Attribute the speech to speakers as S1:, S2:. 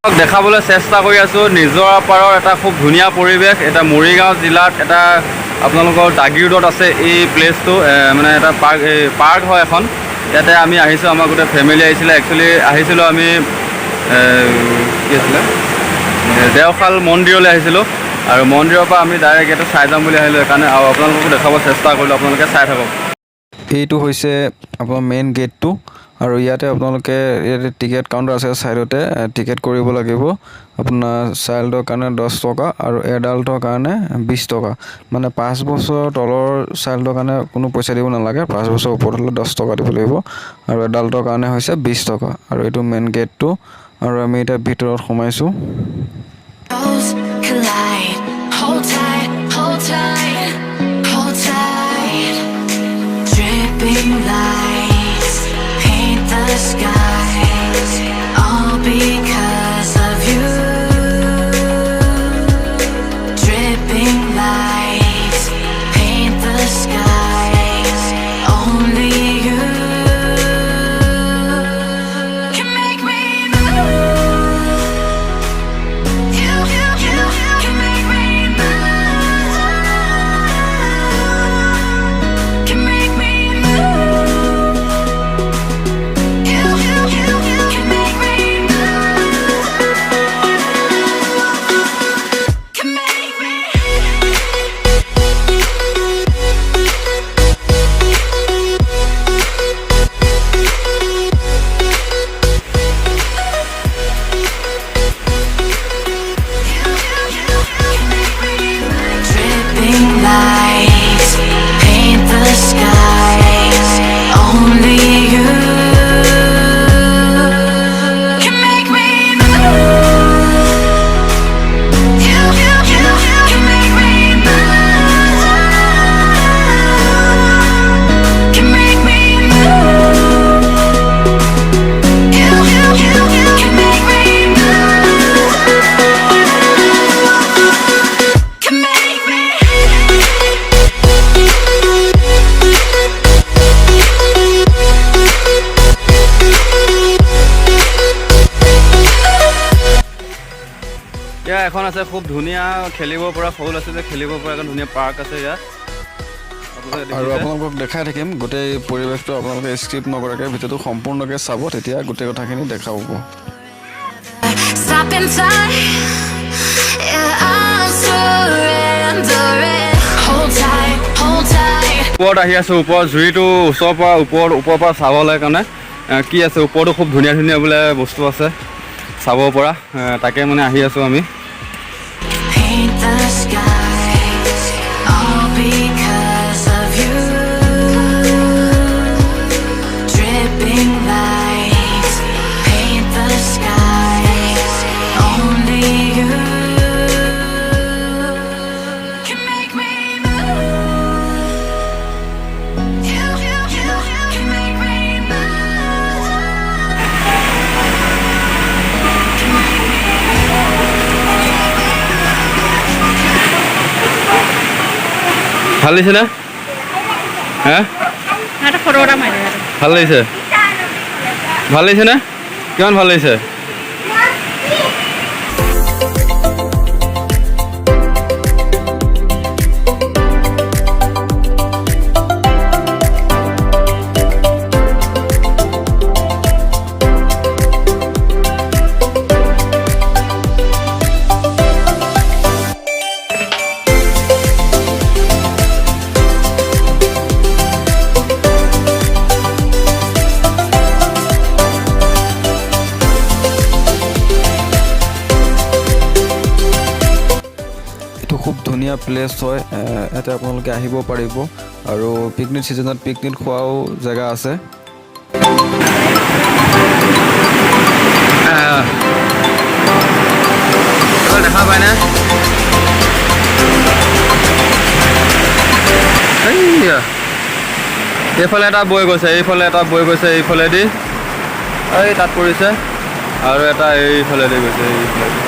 S1: দেখাবলৈ চেষ্টা কৰি আছোঁ নিজৰা পাৰৰ এটা খুব ধুনীয়া পৰিৱেশ। এটা মৰিগাঁও জিলাত এটা আপোনালোকৰ জাগিৰোডত আছে এই প্লেচটো, মানে এটা পাৰ্ক হয় এখন। ইয়াতে আমি আহিছোঁ, আমাৰ গোটেই ফেমিলি আহিছিলে। একচুৱেলি আহিছিলোঁ আমি কি আছিলে দেওশাল মন্দিৰলৈ আহিছিলোঁ, আৰু মন্দিৰৰ পৰা আমি ডাইৰেক্ট ইয়াতে চাই যাম বুলি আহিলোঁ। সেইকাৰণে আৰু আপোনালোককো দেখাব চেষ্টা কৰিলোঁ, আপোনালোকে চাই থাকক।
S2: এইটো হৈছে আপোনাৰ মেইন গেটটো, আৰু ইয়াতে আপোনালোকে ইয়াতে টিকেট কাউণ্টাৰ আছে ছাইডতে, টিকেট কৰিব লাগিব। আপোনাৰ চাইল্ডৰ কাৰণে 10 টকা আৰু এডাল্টৰ কাৰণে 20 টকা। মানে 5 বছৰৰ তলৰ চাইল্ডৰ কাৰণে কোনো পইচা দিব নালাগে, 5 বছৰ ওপৰত হ'লে 10 টকা দিব লাগিব, আৰু এডাল্টৰ কাৰণে হৈছে 20 টকা। আৰু এইটো মেইন গেটটো, আৰু আমি এতিয়া ভিতৰত সোমাইছোঁ।
S3: Lights paint the skies, all because of you. Dripping lights paint the skies, only you can make me move. You can make me move. Can make me lights paint the skies, only you can make me move. You can make me move. Can make me move. You can make me move. Can make me.
S1: ইয়াত এখন আছে খুব ধুনীয়া খেলিব পৰা, সৰু ল'ৰা ছোৱালীয়ে খেলিব পৰা এখন ধুনীয়া পাৰ্ক আছে ইয়াত।
S2: আৰু আপোনালোকক দেখাই থাকিম গোটেই পৰিৱেশটো, আপোনালোকে স্কিপ নকৰাকৈ ভিডিঅ'টো সম্পূৰ্ণকৈ চাব, তেতিয়া গোটেই কথাখিনি দেখা পাব।
S3: Stop in time, yeah, I'm surrendering. Hold tight, hold tight.
S1: ওপৰত আহি আছোঁ, ওপৰত জুৰিটো ওচৰৰ পৰা চাবলৈ কাৰণে কি আছে, ওপৰতো খুব ধুনীয়া ধুনীয়া বোলে বস্তু আছে চাব পৰা, তাকে মানে আহি আছোঁ আমি।
S3: Paint the skies, all because of you. Dripping lights paint the skies, only you can make me move. You can make me move. Can make me
S1: ভাল লাগিছে নে? ভাল লাগিছে, ভাল লাগিছে নে? কিমান ভাল লাগিছে?
S2: খুব ধুনীয়া প্লেচ হয়, ইয়াতে আপোনালোকে আহিব পাৰিব, আৰু পিকনিক ছিজনত পিকনিক খোৱাও জেগা আছে।
S1: দেখা পায়নে? এইফালে এটা বৈ গৈছে, এইফালে এটা বৈ গৈছে, এইফালেদি এই তাত পৰিছে, আৰু এটা এইফালেদি গৈছে, এইফালেদি।